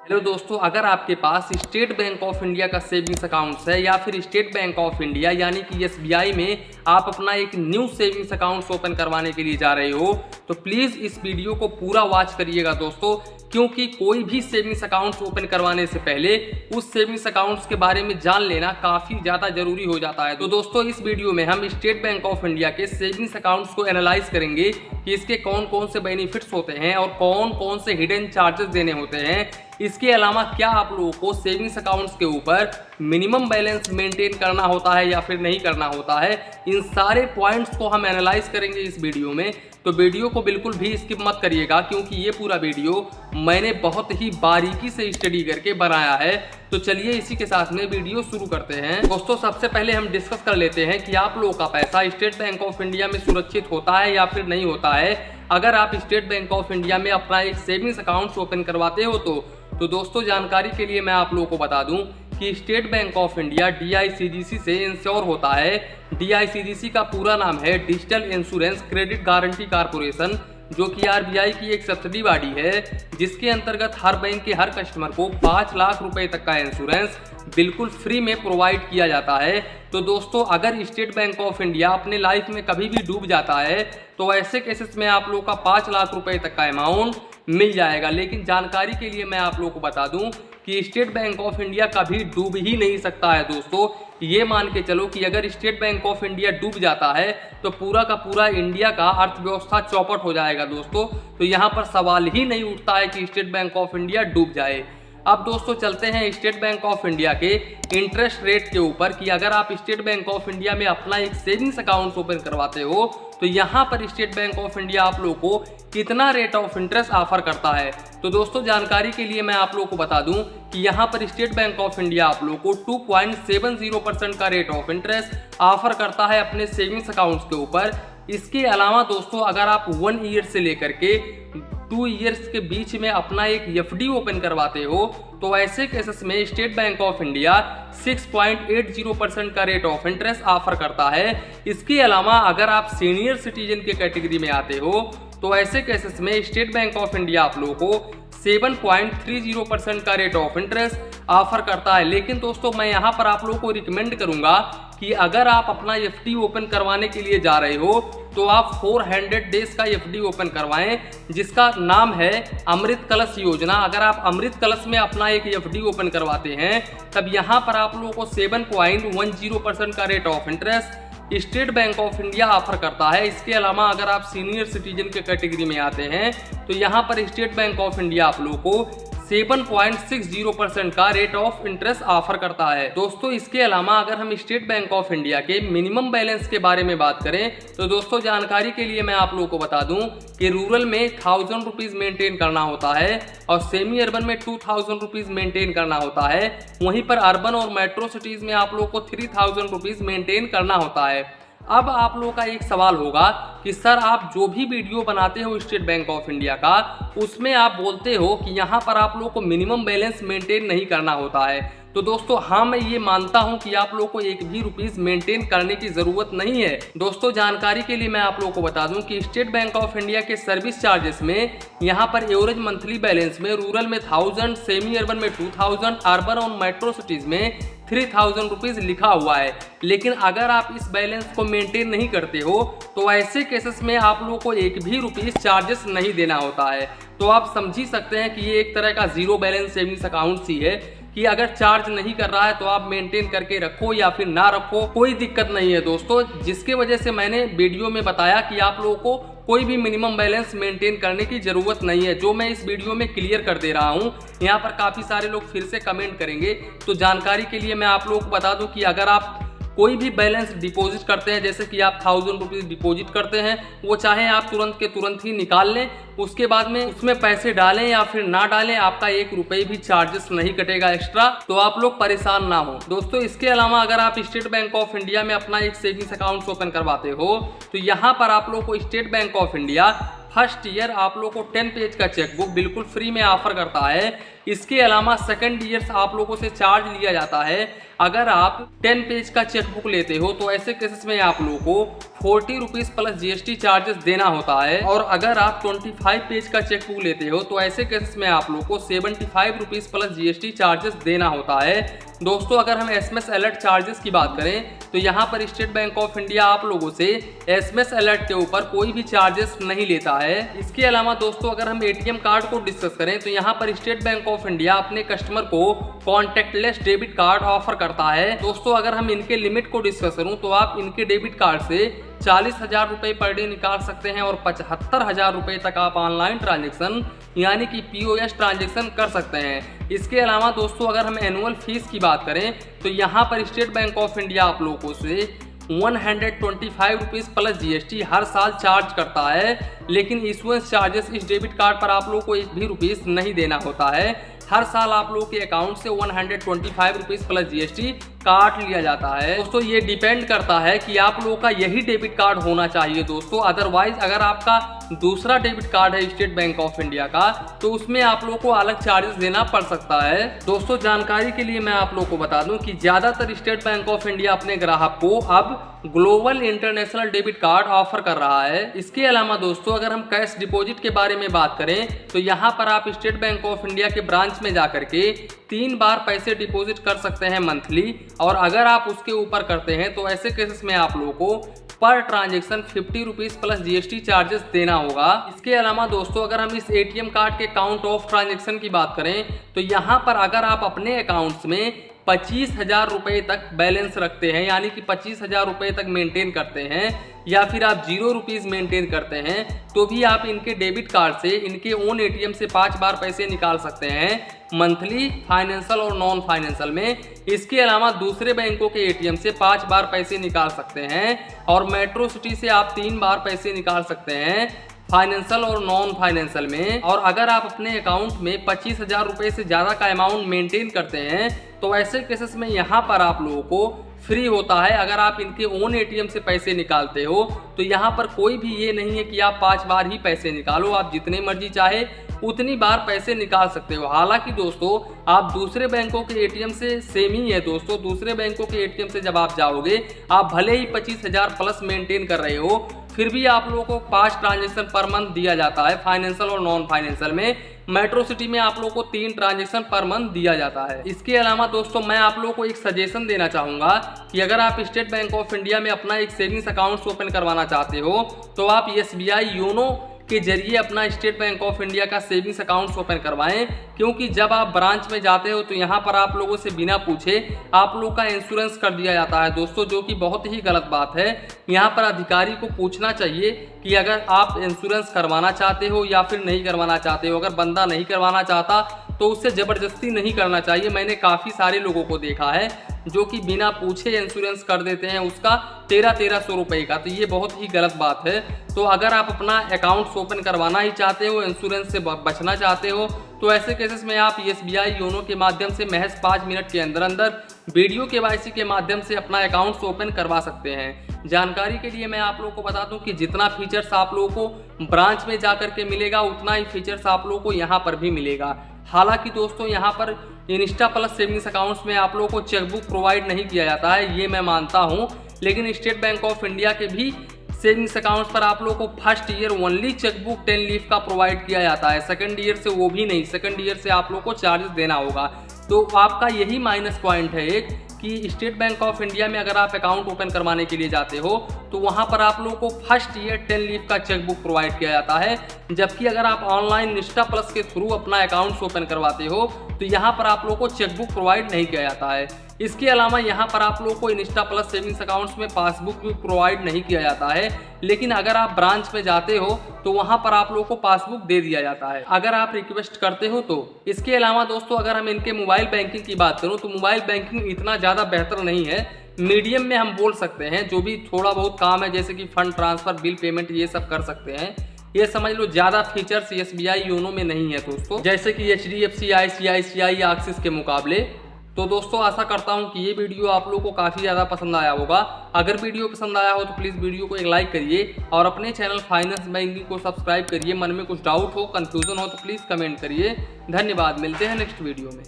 Hello दोस्तों, अगर आपके पास स्टेट बैंक ऑफ इंडिया का सेविंग्स अकाउंट्स है या फिर स्टेट बैंक ऑफ इंडिया यानी कि एसबीआई में आप अपना एक न्यू सेविंग्स अकाउंट्स ओपन करवाने के लिए जा रहे हो तो प्लीज़ इस वीडियो को पूरा वॉच करिएगा दोस्तों, क्योंकि कोई भी सेविंग्स अकाउंट्स ओपन करवाने से पहले उस सेविंग्स अकाउंट्स के बारे में जान लेना काफ़ी ज़्यादा जरूरी हो जाता है। तो दोस्तों इस वीडियो में हम स्टेट बैंक ऑफ इंडिया के सेविंग्स अकाउंट्स को एनालाइज करेंगे कि इसके कौन कौन से बेनिफिट्स होते हैं और कौन कौन से हिडन चार्जेस देने होते हैं। इसके अलावा क्या आप लोगों को सेविंग्स अकाउंट्स के ऊपर मिनिमम बैलेंस मेंटेन करना होता है या फिर नहीं करना होता है, इन सारे पॉइंट्स को हम एनालाइज करेंगे इस वीडियो में। तो वीडियो को बिल्कुल भी स्किप मत करिएगा, क्योंकि ये पूरा वीडियो मैंने बहुत ही बारीकी से स्टडी करके बनाया है। तो चलिए इसी के साथ में वीडियो शुरू करते हैं। दोस्तों सबसे पहले हम डिस्कस कर लेते हैं कि आप लोगों का पैसा स्टेट बैंक ऑफ इंडिया में सुरक्षित होता है या फिर नहीं होता है। अगर आप स्टेट बैंक ऑफ इंडिया में अपना एक सेविंग्स अकाउंट ओपन करवाते हो तो दोस्तों जानकारी के लिए मैं आप लोगों को बता दूं कि state bank of India DICGC से इंश्योर होता है। DICGC का पूरा नाम है digital insurance credit guarantee corporation, जो कि RBI की एक सब्सिडी बॉडी है, जिसके अंतर्गत हर बैंक के हर कस्टमर को 5 लाख रुपए तक का इंश्योरेंस बिल्कुल फ्री में प्रोवाइड किया जाता है। तो दोस्तों अगर स्टेट बैंक ऑफ इंडिया अपने लाइफ में कभी भी डूब जाता है तो ऐसे केसेस में आप लोगों का 5 लाख रुपए तक का अमाउंट मिल जाएगा। लेकिन जानकारी के लिए मैं आप लोगों को बता दूं कि स्टेट बैंक ऑफ इंडिया कभी डूब ही नहीं सकता है दोस्तों। ये मान के चलो कि अगर स्टेट बैंक ऑफ इंडिया डूब जाता है तो पूरा का पूरा इंडिया का अर्थव्यवस्था चौपट हो जाएगा दोस्तों। तो यहाँ पर सवाल ही नहीं उठता है कि स्टेट बैंक ऑफ इंडिया डूब जाए। अब दोस्तों चलते हैं स्टेट बैंक ऑफ इंडिया के इंटरेस्ट रेट के ऊपर कि अगर आप स्टेट बैंक ऑफ इंडिया में अपना एक सेविंग्स अकाउंट ओपन करवाते हो तो यहाँ पर स्टेट बैंक ऑफ इंडिया आप लोगों को कितना रेट ऑफ इंटरेस्ट ऑफर करता है। तो दोस्तों जानकारी के लिए मैं आप लोगों को बता दूं कि यहाँ पर स्टेट बैंक ऑफ इंडिया आप लोगों को 2.70% का रेट ऑफ इंटरेस्ट ऑफर करता है अपने सेविंग्स अकाउंट्स के ऊपर। इसके अलावा दोस्तों अगर आप 1 ईयर से लेकर के 2 ईयर्स के बीच में अपना एक FD ओपन करवाते हो तो ऐसे केसेस में स्टेट बैंक ऑफ इंडिया 6.80% का रेट ऑफ इंटरेस्ट ऑफर करता है। इसके अलावा अगर आप सीनियर सिटीजन के कैटेगरी में आते हो तो ऐसे केसेस में स्टेट बैंक ऑफ इंडिया आप लोगों को 7.30% का रेट ऑफ इंटरेस्ट ऑफर करता है। लेकिन दोस्तों मैं यहाँ पर आप लोगों को रिकमेंड करूंगा कि अगर आप अपना FD ओपन करवाने के लिए जा रहे हो तो आप 400 डेज का FD ओपन करवाएं, जिसका नाम है अमृत कलश योजना। अगर आप अमृत कलश में अपना एक FD ओपन करवाते हैं तब यहाँ पर आप लोगों को 7.10% का rate of interest state bank of India offer करता है। इसके अलावा अगर आप सीनियर सिटीजन के कैटेगरी में आते हैं तो यहाँ पर स्टेट बैंक ऑफ इंडिया आप लोगों को 7.60% का रेट ऑफ इंटरेस्ट ऑफर करता है। दोस्तों इसके अलावा अगर हम स्टेट बैंक ऑफ इंडिया के मिनिमम बैलेंस के बारे में बात करें तो दोस्तों जानकारी के लिए मैं आप लोगों को बता दूं कि रूरल में 1000 रुपीज मेंटेन करना होता है और सेमी अर्बन में 2000 रुपीज मेंटेन करना होता है। वहीं पर अर्बन और मेट्रो सिटीज में आप लोगों को 3000 रुपीज मेंटेन करना होता है। अब आप लोगों का एक सवाल होगा कि सर आप जो भी वीडियो बनाते हो स्टेट बैंक ऑफ इंडिया का उसमें आप बोलते हो कि यहाँ पर आप लोगों को मिनिमम बैलेंस मेंटेन नहीं करना होता है। तो दोस्तों हाँ मैं ये मानता हूँ कि आप लोगों को एक भी रुपीस मेंटेन करने की जरूरत नहीं है। दोस्तों जानकारी के लिए मैं आप लोगों को बता दूं कि स्टेट बैंक ऑफ इंडिया के सर्विस चार्जेस में यहाँ पर एवरेज मंथली बैलेंस में रूरल में 1000, सेमी अर्बन में 2000, अर्बन और मेट्रो सिटीज में 3000 रुपीज लिखा हुआ है। लेकिन अगर आप इस बैलेंस को मेंटेन नहीं करते हो तो ऐसे केसेस में आप लोगों को एक भी रुपीस चार्जेस नहीं देना होता है। तो आप समझ ही सकते हैं कि ये एक तरह का जीरो बैलेंस सेविंग्स अकाउंट ही है कि अगर चार्ज नहीं कर रहा है तो आप मेंटेन करके रखो या फिर ना रखो, कोई दिक्कत नहीं है दोस्तों। जिसके वजह से मैंने वीडियो में बताया कि आप लोगों को कोई भी मिनिमम बैलेंस मेंटेन करने की जरूरत नहीं है, जो मैं इस वीडियो में क्लियर कर दे रहा हूं। यहाँ पर काफ़ी सारे लोग फिर से कमेंट करेंगे, तो जानकारी के लिए मैं आप लोगों को बता दूं कि अगर आप कोई भी बैलेंस डिपॉजिट करते हैं, जैसे कि आप 1000 रुपीज़ डिपॉजिट करते हैं, वो चाहे आप तुरंत के तुरंत ही निकाल लें, उसके बाद में उसमें पैसे डालें या फिर ना डालें, आपका 1 रुपये भी चार्जेस नहीं कटेगा एक्स्ट्रा। तो आप लोग परेशान ना हो दोस्तों। इसके अलावा अगर आप स्टेट बैंक ऑफ इंडिया में अपना एक सेविंग्स अकाउंट ओपन करवाते हो तो यहाँ पर आप लोग को state bank of India first year आप लोग को 10 पेज का चेकबुक बिल्कुल फ्री में ऑफर करता है। इसके अलावा सेकंड ईयर आप लोगों से चार्ज लिया जाता है। अगर आप 10 पेज का चेकबुक लेते हो तो ऐसे केसेस में आप लोगों को 40 रुपीज़ प्लस GST चार्जेस देना होता है। और अगर आप 25 पेज का चेकबुक लेते हो तो ऐसे केसेस में आप लोगों को 75 रुपीज़ प्लस GST चार्जेस देना होता है। दोस्तों अगर हम SMS अलर्ट चार्जेस की बात करें तो यहाँ पर स्टेट बैंक ऑफ इंडिया आप लोगों से SMS अलर्ट के ऊपर कोई भी चार्जेस नहीं लेता है। इसके अलावा दोस्तों अगर हम ATM कार्ड को डिस्कस करें तो यहाँ पर स्टेट बैंक ऑफ इंडिया अपने कस्टमर को कॉन्टैक्टलेस डेबिट कार्ड ऑफर करता है। दोस्तों अगर हम इनके लिमिट को डिस्कस करूँ तो आप इनके डेबिट कार्ड से 40,000 रुपये पर डे निकाल सकते हैं और 75,000 रुपये तक आप ऑनलाइन ट्रांजेक्शन यानी कि POS ट्रांजेक्शन कर सकते हैं। इसके अलावा दोस्तों अगर हम एनुअल फीस की बात करें तो यहाँ पर स्टेट बैंक ऑफ इंडिया आप लोगों से 125 रुपीज़ प्लस GST हर साल चार्ज करता है, लेकिन इशुएंस चार्जेस इस डेबिट कार्ड पर आप लोगों को 1 भी रुपीज़ नहीं देना होता है। हर साल आप लोगों के अकाउंट से 125 रुपीज़ प्लस GST काट लिया जाता है। दोस्तों ये डिपेंड करता है कि आप लोगों का यही डेबिट कार्ड होना चाहिए दोस्तों, अदरवाइज अगर आपका दूसरा डेबिट कार्ड है स्टेट बैंक ऑफ इंडिया का तो उसमें आप लोगों को अलग चार्जेस देना पड़ सकता है। दोस्तों जानकारी के लिए मैं आप लोगों को बता दूं कि ज्यादातर स्टेट बैंक ऑफ इंडिया अपने ग्राहक को अब global international debit card offer कर रहा है। इसके अलावा दोस्तों अगर हम कैश डिपॉजिट के बारे में बात करें तो यहाँ पर आप स्टेट बैंक ऑफ इंडिया के ब्रांच में जाकर के 3 बार पैसे डिपॉजिट कर सकते हैं मंथली, और अगर आप उसके ऊपर करते हैं तो ऐसे केसेस में आप लोगों को per transaction 50 rupees plus GST charges देना होगा। इसके अलावा दोस्तों अगर हम इस ATM कार्ड के काउंट ऑफ ट्रांजेक्शन की बात करें तो यहाँ पर अगर आप अपने अकाउंट्स में 25,000 रुपये तक बैलेंस रखते हैं यानी कि 25,000 रुपये तक मेंटेन करते हैं या फिर आप 0 रुपीज़ मेंटेन करते हैं तो भी आप इनके डेबिट कार्ड से इनके ओन ATM से 5 बार पैसे निकाल सकते हैं मंथली, फाइनेंशियल और नॉन फाइनेंशियल में। इसके अलावा दूसरे बैंकों के ATM से 5 बार पैसे निकाल सकते हैं और मेट्रो सिटी से आप 3 बार पैसे निकाल सकते हैं फाइनेंशियल और नॉन फाइनेंशियल में। और अगर आप अपने अकाउंट में 25,000 रुपये से ज़्यादा का अमाउंट मेंटेन करते हैं तो ऐसे केसेस में यहाँ पर आप लोगों को फ्री होता है। अगर आप इनके ओन ATM से पैसे निकालते हो तो यहाँ पर कोई भी ये नहीं है कि आप 5 बार ही पैसे निकालो, आप जितने मर्जी चाहे उतनी बार पैसे निकाल सकते हो। हालांकि दोस्तों आप दूसरे बैंकों के ATM से सेम ही है दोस्तों, दूसरे बैंकों के ATM से जब आप जाओगे आप भले ही 25,000 प्लस मेंटेन कर रहे हो फिर भी आप लोगों को 5 ट्रांजेक्शन पर मंथ दिया जाता है फाइनेंशियल और नॉन फाइनेंशियल में। मेट्रो सिटी में आप लोगों को 3 ट्रांजेक्शन पर मंथ दिया जाता है। इसके अलावा दोस्तों मैं आप लोगों को एक सजेशन देना चाहूँगा कि अगर आप स्टेट बैंक ऑफ इंडिया में अपना एक सेविंग्स अकाउंट ओपन करवाना चाहते हो तो आप SBI योनो के जरिए अपना स्टेट बैंक ऑफ इंडिया का सेविंग्स अकाउंट ओपन करवाएं, क्योंकि जब आप ब्रांच में जाते हो तो यहाँ पर आप लोगों से बिना पूछे आप लोग का इंश्योरेंस कर दिया जाता है दोस्तों, जो कि बहुत ही गलत बात है। यहाँ पर अधिकारी को पूछना चाहिए कि अगर आप इंश्योरेंस करवाना चाहते हो या फिर नहीं करवाना चाहते हो। अगर बंदा नहीं करवाना चाहता तो उससे ज़बरदस्ती नहीं करना चाहिए। मैंने काफ़ी सारे लोगों को देखा है जो कि बिना पूछे इंश्योरेंस कर देते हैं उसका 1300 रुपये का, तो ये बहुत ही गलत बात है। तो अगर आप अपना अकाउंट ओपन करवाना ही चाहते हो, इंश्योरेंस से बचना चाहते हो, तो ऐसे केसेस में आप SBI योनो के माध्यम से महज 5 मिनट के अंदर अंदर वीडियो KYC के माध्यम से अपना अकाउंट ओपन करवा सकते हैं। जानकारी के लिए मैं आप लोगों को बता दूं कि जितना फीचर्स आप लोगों को ब्रांच में जाकर के मिलेगा उतना ही फीचर्स आप लोगों को यहाँ पर भी मिलेगा। हालांकि दोस्तों यहाँ पर इंस्टा प्लस सेविंग्स अकाउंट्स में आप लोगों को चेकबुक प्रोवाइड नहीं किया जाता है, ये मैं मानता हूँ, लेकिन स्टेट बैंक ऑफ इंडिया के भी सेविंग्स अकाउंट्स पर आप लोगों को first year only chequebook 10 leaf का प्रोवाइड किया जाता है। सेकंड ईयर से वो भी नहीं, सेकंड ईयर से आप लोगों को चार्जेस देना होगा। तो आपका यही माइनस पॉइंट है एक कि स्टेट बैंक ऑफ इंडिया में अगर आप अकाउंट ओपन करवाने के लिए जाते हो तो वहां पर आप लोगों को फर्स्ट ईयर 10 लीफ का चेकबुक प्रोवाइड किया जाता है, जबकि अगर आप ऑनलाइन निष्ठा प्लस के थ्रू अपना अकाउंट ओपन करवाते हो तो यहाँ पर आप लोगों को चेकबुक प्रोवाइड नहीं किया जाता है। इसके अलावा यहाँ पर आप लोगों को इंस्टा प्लस सेविंग्स अकाउंट्स में पासबुक भी प्रोवाइड नहीं किया जाता है, लेकिन अगर आप ब्रांच में जाते हो तो वहाँ पर आप लोगों को पासबुक दे दिया जाता है अगर आप रिक्वेस्ट करते हो तो। इसके अलावा दोस्तों अगर हम इनके मोबाइल बैंकिंग की बात करूँ तो मोबाइल बैंकिंग इतना ज़्यादा बेहतर नहीं है, मीडियम में हम बोल सकते हैं। जो भी थोड़ा बहुत काम है जैसे कि फंड ट्रांसफर, बिल पेमेंट, ये सब कर सकते हैं। ये समझ लो ज़्यादा फीचर्स SBI योनो में नहीं है दोस्तों, जैसे कि HDFC, ICICI या एक्सिस के मुकाबले। तो दोस्तों आशा करता हूं कि ये वीडियो आप लोगों को काफ़ी ज़्यादा पसंद आया होगा। अगर वीडियो पसंद आया हो तो प्लीज़ वीडियो को एक लाइक करिए और अपने चैनल फाइनेंस बैंकिंग को सब्सक्राइब करिए। मन में कुछ डाउट हो, कन्फ्यूज़न हो तो प्लीज़ कमेंट करिए। धन्यवाद, मिलते हैं नेक्स्ट वीडियो में।